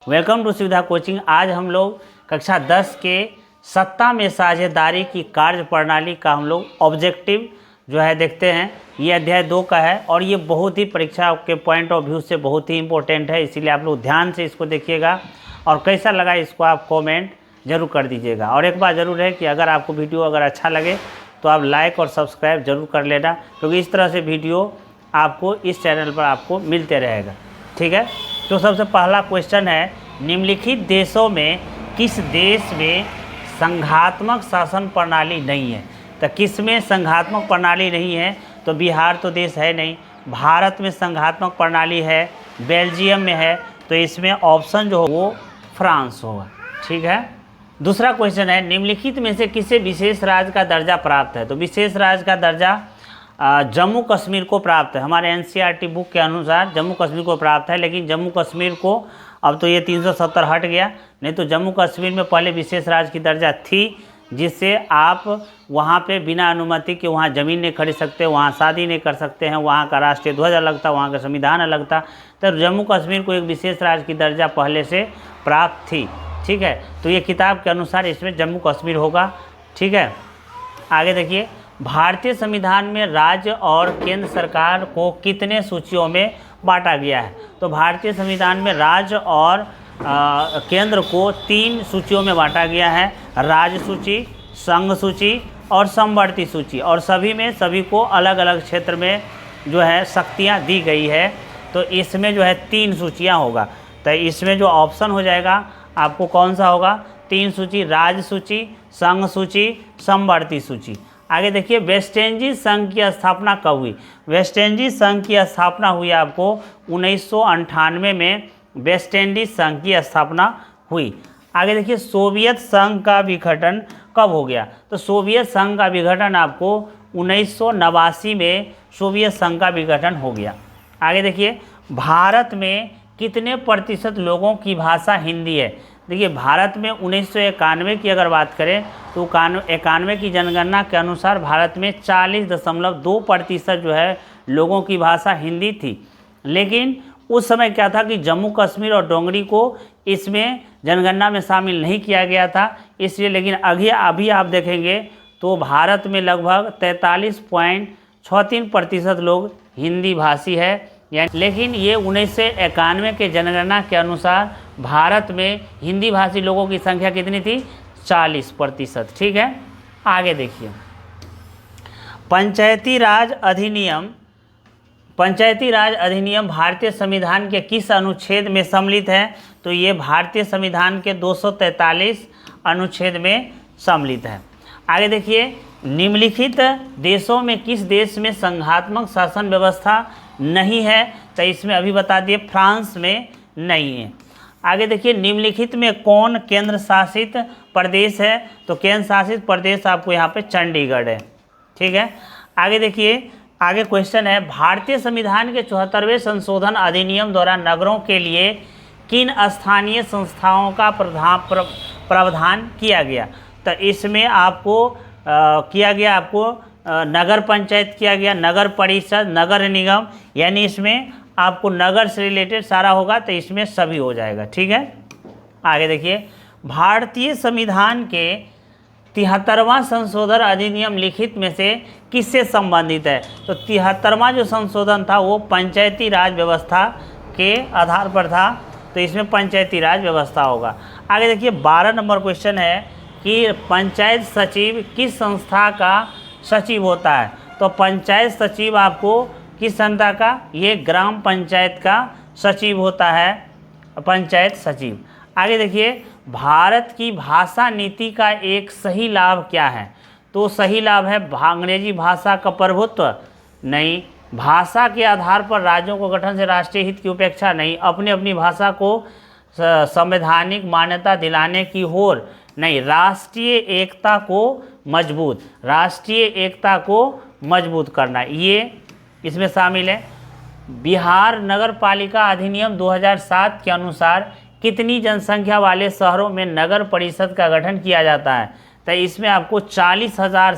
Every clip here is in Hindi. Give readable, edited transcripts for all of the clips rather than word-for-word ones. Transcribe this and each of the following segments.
वेलकम टू सुविधा कोचिंग। आज हम लोग कक्षा 10 के सत्ता में साझेदारी की कार्य प्रणाली का हम लोग ऑब्जेक्टिव जो है देखते हैं। ये अध्याय 2 का है और ये बहुत ही परीक्षा के पॉइंट ऑफ व्यू से बहुत ही इम्पोर्टेंट है, इसीलिए आप लोग ध्यान से इसको देखिएगा और कैसा लगा इसको आप कमेंट जरूर कर दीजिएगा। और एक बात ज़रूर है कि अगर आपको वीडियो अगर अच्छा लगे तो आप लाइक और सब्सक्राइब जरूर कर लेना, क्योंकि इस तरह से वीडियो आपको इस चैनल पर आपको मिलते रहेगा। ठीक है, तो सबसे पहला क्वेश्चन है, निम्नलिखित देशों में किस देश में संघात्मक शासन प्रणाली नहीं है? तो किस में संघात्मक प्रणाली नहीं है? तो बिहार तो देश है नहीं, भारत में संघात्मक प्रणाली है, बेल्जियम में है, तो इसमें ऑप्शन जो हो वो फ्रांस होगा। ठीक है, दूसरा क्वेश्चन है, निम्नलिखित में से किसे विशेष राज्य का दर्जा प्राप्त है? तो विशेष राज्य का दर्जा जम्मू कश्मीर को प्राप्त है। हमारे एनसीईआरटी बुक के अनुसार जम्मू कश्मीर को प्राप्त है, लेकिन जम्मू कश्मीर को अब तो ये 370 हट गया, नहीं तो जम्मू कश्मीर में पहले विशेष राज्य की दर्जा थी, जिससे आप वहाँ पे बिना अनुमति के वहाँ ज़मीन नहीं खरीद सकते, वहाँ शादी नहीं कर सकते हैं, वहाँ का राष्ट्रीय ध्वज अलग था, वहाँ का संविधान अलग था। तो जम्मू कश्मीर को एक विशेष राज्य की दर्जा पहले से प्राप्त थी। ठीक है, तो ये किताब के अनुसार इसमें जम्मू कश्मीर होगा। ठीक है, आगे देखिए, भारतीय संविधान में राज्य और केंद्र सरकार को कितने सूचियों में बांटा गया है? तो भारतीय संविधान में राज्य और केंद्र को 3 सूचियों में बांटा गया है, राज्य सूची, संघ सूची और समवर्ती सूची, और सभी में सभी को अलग अलग क्षेत्र में जो है शक्तियाँ दी गई है। तो इसमें जो है 3 सूचियाँ होगा, तो इसमें जो ऑप्शन हो जाएगा आपको कौन सा होगा? 3 सूची, राज्य सूची, संघ सूची, समवर्ती सूची। आगे देखिए, वेस्ट इंडीज संघ की स्थापना कब हुई? वेस्ट इंडीज संघ की स्थापना हुई आपको 1998 में वेस्ट इंडीज संघ की स्थापना हुई। आगे देखिए, सोवियत संघ का विघटन कब हो गया? तो सोवियत संघ का विघटन आपको 1989 में सोवियत संघ का विघटन हो गया। आगे देखिए, भारत में कितने प्रतिशत लोगों की भाषा हिंदी है? देखिए, भारत में 1991 की अगर बात करें तो 91 की जनगणना के अनुसार भारत में 40.2% जो है लोगों की भाषा हिंदी थी। लेकिन उस समय क्या था कि जम्मू कश्मीर और डोंगरी को इसमें जनगणना में शामिल नहीं किया गया था, इसलिए। लेकिन अभी आप देखेंगे तो भारत में लगभग 43.63% लोग हिंदी भाषी है। लेकिन ये 1991 के जनगणना के अनुसार भारत में हिंदी भाषी लोगों की संख्या कितनी थी? 40%। ठीक है, आगे देखिए, पंचायती राज अधिनियम भारतीय संविधान के किस अनुच्छेद में सम्मिलित है? तो ये भारतीय संविधान के 243 अनुच्छेद में सम्मिलित है। आगे देखिए, निम्नलिखित देशों में किस देश में संघात्मक शासन व्यवस्था नहीं है? तो इसमें अभी बता दिए, फ्रांस में नहीं है। आगे देखिए, निम्नलिखित में कौन केंद्र शासित प्रदेश है? तो केंद्र शासित प्रदेश आपको यहाँ पे चंडीगढ़ है। ठीक है, आगे देखिए, आगे क्वेश्चन है, भारतीय संविधान के 74वें संशोधन अधिनियम द्वारा नगरों के लिए किन स्थानीय संस्थाओं का प्रावधान किया गया? तो इसमें आपको किया गया, आपको नगर पंचायत किया गया, नगर परिषद, नगर निगम, यानी इसमें आपको नगर से रिलेटेड सारा होगा, तो इसमें सभी हो जाएगा। ठीक है, आगे देखिए, भारतीय संविधान के 73वां संशोधन अधिनियम लिखित में से किससे संबंधित है? तो 73वां जो संशोधन था वो पंचायती राज व्यवस्था के आधार पर था, तो इसमें पंचायती राज व्यवस्था होगा। आगे देखिए, 12 नंबर क्वेश्चन है कि पंचायत सचिव किस संस्था का सचिव होता है? तो पंचायत सचिव आपको किस संस्था का? ये ग्राम पंचायत का सचिव होता है, पंचायत सचिव। आगे देखिए, भारत की भाषा नीति का एक सही लाभ क्या है? तो सही लाभ है अंग्रेजी भाषा का प्रभुत्व नहीं, भाषा के आधार पर राज्यों को गठन से राष्ट्रीय हित की उपेक्षा नहीं, अपनी अपनी भाषा को संवैधानिक मान्यता दिलाने की होड़ नहीं, राष्ट्रीय एकता को मजबूत करना, ये इसमें शामिल है। बिहार नगर पालिका अधिनियम 2007 के अनुसार कितनी जनसंख्या वाले शहरों में नगर परिषद का गठन किया जाता है? तो इसमें आपको 40,000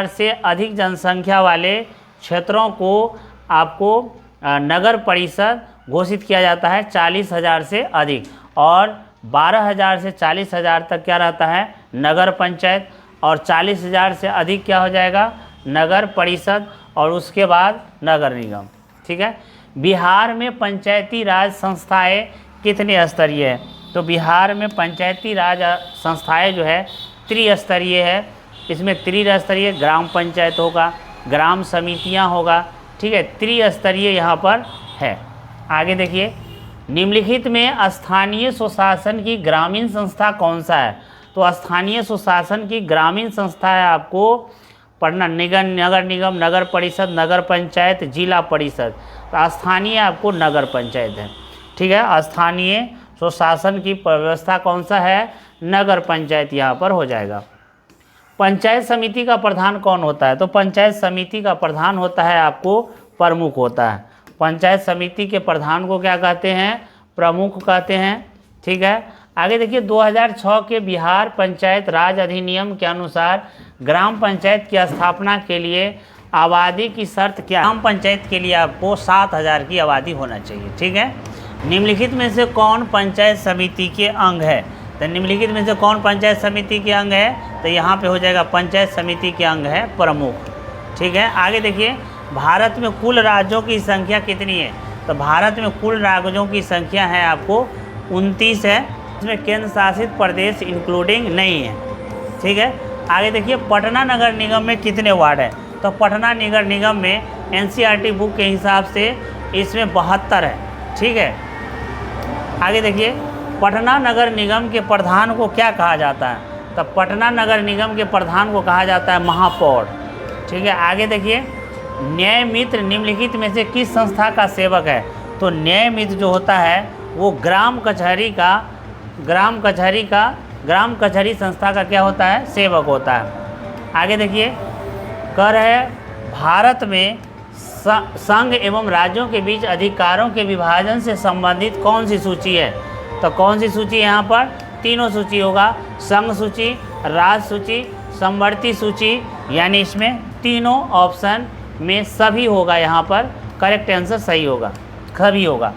से अधिक जनसंख्या वाले क्षेत्रों को आपको नगर परिषद घोषित किया जाता है 40,000 से अधिक, और 12,000 से 40,000 तक क्या रहता है, नगर पंचायत, और 40,000 से अधिक क्या हो जाएगा, नगर परिषद, और उसके बाद नगर निगम। ठीक है। बिहार में पंचायती राज संस्थाएं कितने स्तरीय है, तो बिहार में पंचायती राज संस्थाएं जो है त्रिस्तरीय है। इसमें त्रिस्तरीय ग्राम पंचायत होगा, ग्राम समितियां होगा, ठीक है, त्रिस्तरीय यहाँ पर है। आगे देखिए, निम्नलिखित में स्थानीय स्वशासन की ग्रामीण संस्था कौन सा है, तो स्थानीय स्वशासन की ग्रामीण संस्था है आपको पटना निगम, नगर निगम, नगर परिषद, नगर पंचायत, जिला परिषद। तो स्थानीय आपको नगर पंचायत है। ठीक है, स्थानीय स्वशासन की व्यवस्था कौन सा है, नगर पंचायत यहाँ पर हो जाएगा। पंचायत समिति का प्रधान कौन होता है, तो पंचायत समिति का प्रधान होता है आपको प्रमुख होता है। पंचायत समिति के प्रधान को क्या कहते हैं, प्रमुख कहते हैं। ठीक है। आगे देखिए, 2006 के बिहार पंचायत राज अधिनियम के अनुसार ग्राम पंचायत की स्थापना के लिए आबादी की शर्त क्या है, ग्राम पंचायत के लिए आपको 7,000 की आबादी होना चाहिए। ठीक है। निम्नलिखित में से कौन पंचायत समिति के अंग है, तो निम्नलिखित में से कौन पंचायत समिति के अंग है, तो यहाँ पे हो जाएगा पंचायत समिति के अंग है प्रमुख। ठीक है। आगे देखिए, भारत में कुल राज्यों की संख्या कितनी है, तो भारत में कुल राज्यों की संख्या है आपको 29 है। इसमें केंद्र शासित प्रदेश इंक्लूडिंग नहीं है। ठीक है। आगे देखिए, पटना नगर निगम में कितने वार्ड है, तो पटना नगर निगम में NCERT बुक के हिसाब से इसमें 72 है। ठीक है। आगे देखिए, पटना नगर निगम के प्रधान को क्या कहा जाता है, तो पटना नगर निगम के प्रधान को कहा जाता है महापौर। ठीक है। आगे देखिए, न्याय मित्र निम्नलिखित में से किस संस्था का सेवक है, तो न्याय मित्र जो होता है वो ग्राम कचहरी संस्था का क्या होता है, सेवक होता है। आगे देखिए, कह रहे हैं भारत में संघ एवं राज्यों के बीच अधिकारों के विभाजन से संबंधित कौन सी सूची है, तो कौन सी सूची यहाँ पर, तीनों सूची होगा, संघ सूची, राज सूची, समवर्ती सूची, यानी इसमें तीनों ऑप्शन में सभी होगा, यहाँ पर करेक्ट आंसर सही होगा, सभी होगा।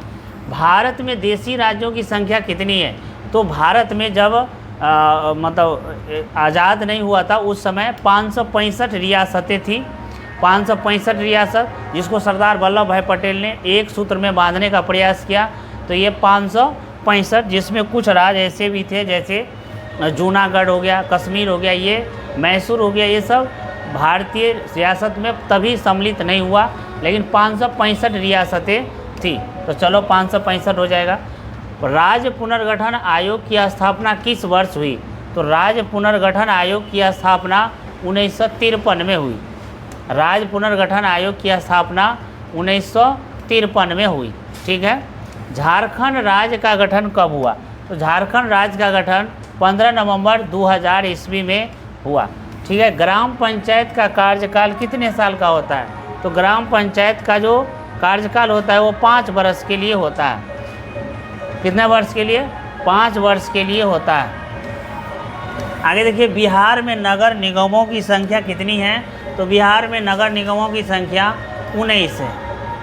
भारत में देशी राज्यों की संख्या कितनी है, तो भारत में जब मतलब आज़ाद नहीं हुआ था उस समय 565 रियासतें थी। 565 रियासत, जिसको सरदार वल्लभ भाई पटेल ने एक सूत्र में बांधने का प्रयास किया, तो ये 565, जिसमें कुछ राज्य ऐसे भी थे जैसे जूनागढ़ हो गया, कश्मीर हो गया, ये मैसूर हो गया, ये सब भारतीय रियासत में तभी सम्मिलित नहीं हुआ, लेकिन 565 रियासतें थी। तो चलो 565 हो जाएगा। राज्य पुनर्गठन आयोग की स्थापना किस वर्ष हुई, तो राज्य पुनर्गठन आयोग की स्थापना 1953 में हुई। राज्य पुनर्गठन आयोग की स्थापना 1953 में हुई। ठीक है। झारखंड राज्य का गठन कब हुआ, तो झारखंड राज्य का गठन 15 नवंबर 2000 ईस्वी में हुआ। ठीक है। ग्राम पंचायत का कार्यकाल कितने साल का होता है, तो ग्राम पंचायत का जो कार्यकाल होता है वो 5 वर्ष के लिए होता है। कितने वर्ष के लिए, 5 वर्ष के लिए होता है। आगे देखिए, बिहार में नगर निगमों की संख्या कितनी है, तो बिहार में नगर निगमों की संख्या 19 है।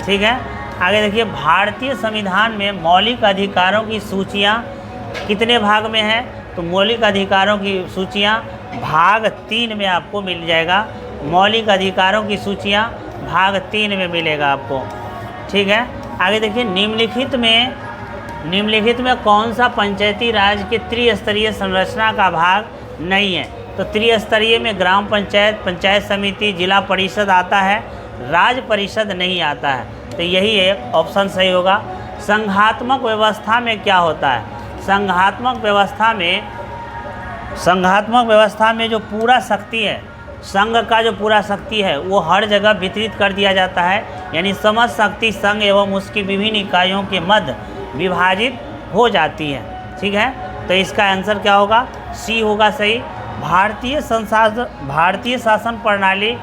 ठीक है। आगे देखिए, भारतीय संविधान में मौलिक अधिकारों की सूचियाँ कितने भाग में है, तो मौलिक अधिकारों की सूचियाँ भाग 3 में आपको मिल जाएगा। मौलिक अधिकारों की सूचियाँ भाग 3 में मिलेगा आपको। ठीक है। आगे देखिए, निम्नलिखित में कौन सा पंचायती राज के त्रिस्तरीय संरचना का भाग नहीं है, तो त्रिस्तरीय में ग्राम पंचायत, पंचायत समिति, जिला परिषद आता है, राज्य परिषद नहीं आता है, तो यही एक ऑप्शन सही होगा। संघात्मक व्यवस्था में क्या होता है, संघात्मक व्यवस्था में जो पूरा शक्ति है, संघ का जो पूरा शक्ति है वो हर जगह वितरित कर दिया जाता है, यानी समस्त शक्ति संघ एवं उसकी विभिन्न इकाइयों के मध्य विभाजित हो जाती है। ठीक है। तो इसका आंसर क्या होगा, सी होगा सही। भारतीय शासन प्रणाली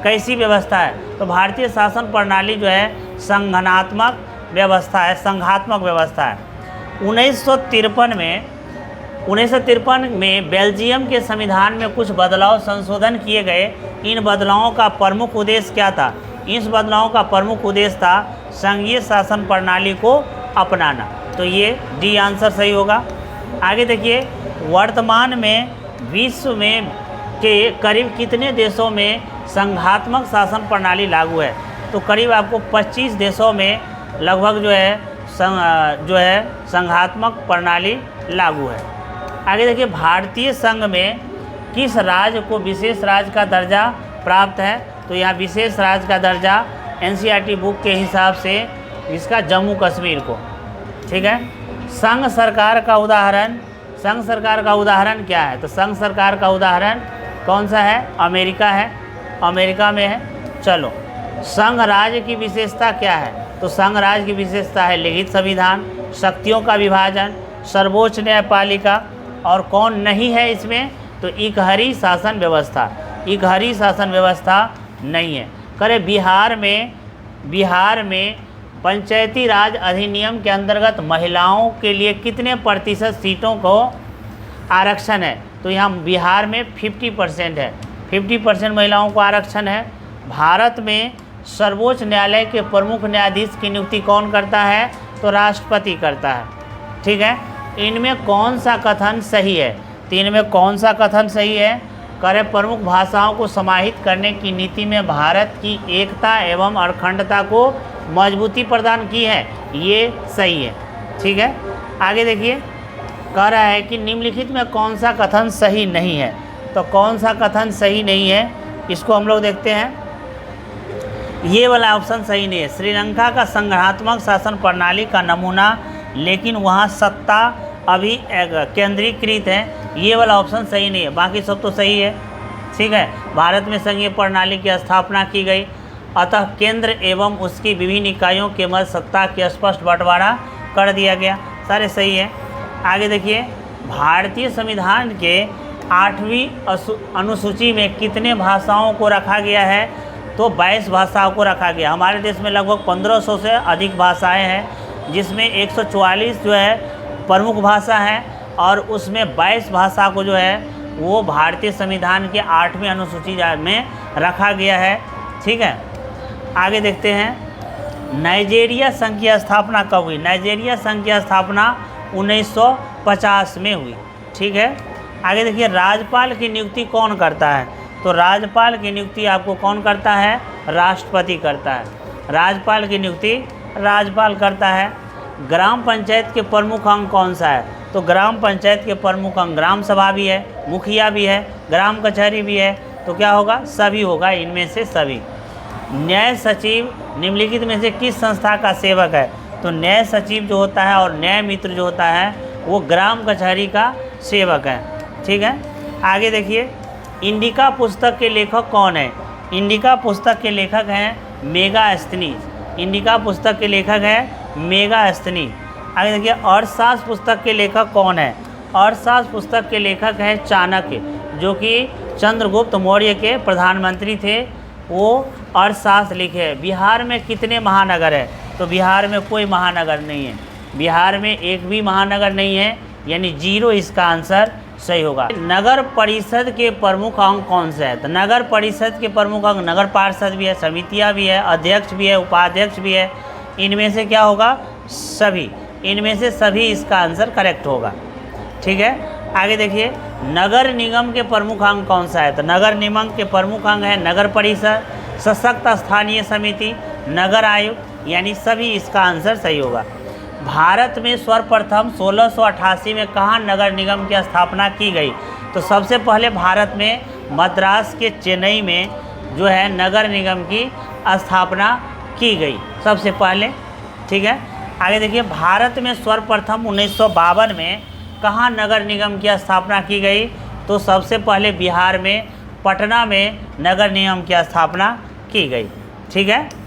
कैसी व्यवस्था है, तो भारतीय शासन प्रणाली जो है संघात्मक व्यवस्था है। 1953 में बेल्जियम के संविधान में कुछ बदलाव संशोधन किए गए। इन बदलावों का प्रमुख उद्देश्य क्या था, इस बदलावों का प्रमुख उद्देश्य था संघीय शासन प्रणाली को अपनाना। तो ये डी आंसर सही होगा। आगे देखिए, वर्तमान में विश्व में के करीब कितने देशों में संघात्मक शासन प्रणाली लागू है? तो करीब आपको 25 देशों में लगभग जो है संघात्मक प्रणाली लागू है। आगे देखिए, भारतीय संघ में किस राज्य को विशेष राज्य का दर्जा प्राप्त है? तो यहाँ विशेष राज्य का दर्जा एनसीईआरटी बुक के हिसाब से इसका जम्मू कश्मीर को। ठीक है। संघ सरकार का उदाहरण क्या है? तो संघ सरकार का उदाहरण कौन सा है? अमेरिका है, अमेरिका में है। चलो, संघ राज्य की विशेषता क्या है? तो संघ राज्य की विशेषता है लिखित संविधान, शक्तियों का विभाजन, सर्वोच्च न्यायपालिका, और कौन नहीं है इसमें? तो इकहरी शासन व्यवस्था। इकहरी शासन व्यवस्था नहीं है। करे बिहार में पंचायती राज अधिनियम के अंतर्गत महिलाओं के लिए कितने प्रतिशत सीटों को आरक्षण है? तो यहाँ बिहार में 50% है, 50% महिलाओं को आरक्षण है। भारत में सर्वोच्च न्यायालय के प्रमुख न्यायाधीश की नियुक्ति कौन करता है? तो राष्ट्रपति करता है। ठीक है। इनमें कौन सा कथन सही है? तो इनमें कौन सा कथन सही है? करे प्रमुख भाषाओं को समाहित करने की नीति में भारत की एकता एवं अखंडता को मजबूती प्रदान की है, ये सही है। ठीक है। आगे देखिए, कह रहा है कि निम्नलिखित में कौन सा कथन सही नहीं है? तो कौन सा कथन सही नहीं है, इसको हम लोग देखते हैं। ये वाला ऑप्शन सही नहीं है। श्रीलंका का संघात्मक शासन प्रणाली का नमूना, लेकिन वहाँ सत्ता अभी केंद्रीकृत है, ये वाला ऑप्शन सही नहीं है। बाकी सब तो सही है। ठीक है। भारत में संघीय प्रणाली की स्थापना की गई, अतः केंद्र एवं उसकी विभिन्न इकाइयों के मध्य सत्ता की स्पष्ट बंटवारा कर दिया गया, सारे सही है। आगे देखिए, भारतीय संविधान के 8वीं अनुसूची में कितने भाषाओं को रखा गया है? तो 22 भाषाओं को रखा गया। हमारे देश में लगभग 1500 से अधिक भाषाएं हैं, जिसमें 144 जो है प्रमुख भाषा है, और उसमें 22 भाषा को जो है वो भारतीय संविधान के 8वीं अनुसूची में रखा गया है। ठीक है। आगे देखते हैं, नाइजीरिया संघ की स्थापना कब हुई? नाइजीरिया संघ की स्थापना 1950 में हुई। ठीक है। आगे देखिए, राज्यपाल की नियुक्ति कौन करता है? तो राज्यपाल की नियुक्ति आपको कौन करता है? राष्ट्रपति करता है। राज्यपाल की नियुक्ति राज्यपाल करता है। ग्राम पंचायत के प्रमुख अंग कौन सा है? तो ग्राम पंचायत के प्रमुख अंग ग्राम सभा भी है, मुखिया भी है, ग्राम कचहरी भी है। तो क्या होगा? सभी होगा, इनमें से सभी। न्याय सचिव निम्नलिखित में से किस संस्था का सेवक है? तो न्याय सचिव जो होता है और न्याय मित्र जो होता है वो ग्राम कचहरी का सेवक है। ठीक है। आगे देखिए, इंडिका पुस्तक के लेखक कौन है? इंडिका पुस्तक के लेखक हैं मेगास्थनीज। इंडिका पुस्तक के लेखक हैं मेगास्थनीज। आगे देखिए, अर्थशास्त्र पुस्तक के लेखक कौन है? अर्थशास्त्र पुस्तक के लेखक हैं चाणक्य, जो कि चंद्रगुप्त मौर्य के प्रधानमंत्री थे, वो अर्थशास्त्र लिखे। बिहार में कितने महानगर है? तो बिहार में कोई महानगर नहीं है। बिहार में एक भी महानगर नहीं है, यानी 0 इसका आंसर सही होगा। नगर परिषद के प्रमुख अंग कौन से है? तो नगर परिषद के प्रमुख अंग नगर पार्षद भी है, समितियां भी है, अध्यक्ष भी है, उपाध्यक्ष भी है। इनमें से क्या होगा? सभी। इनमें से सभी इसका आंसर करेक्ट होगा। ठीक है। आगे देखिए, नगर निगम के प्रमुख अंग कौन सा है? तो नगर निगम के प्रमुख अंग है नगर परिषद, सशक्त स्थानीय समिति, नगर आयुक्त, यानी सभी इसका आंसर सही होगा। भारत में सर्वप्रथम 1688 में कहाँ नगर निगम की स्थापना की गई? तो सबसे पहले भारत में मद्रास के चेन्नई में जो है नगर निगम की स्थापना की गई सबसे पहले। ठीक है। आगे देखिए, भारत में सर्वप्रथम 1952 में कहाँ नगर निगम की स्थापना की गई? तो सबसे पहले बिहार में पटना में नगर निगम की स्थापना की गई। ठीक है।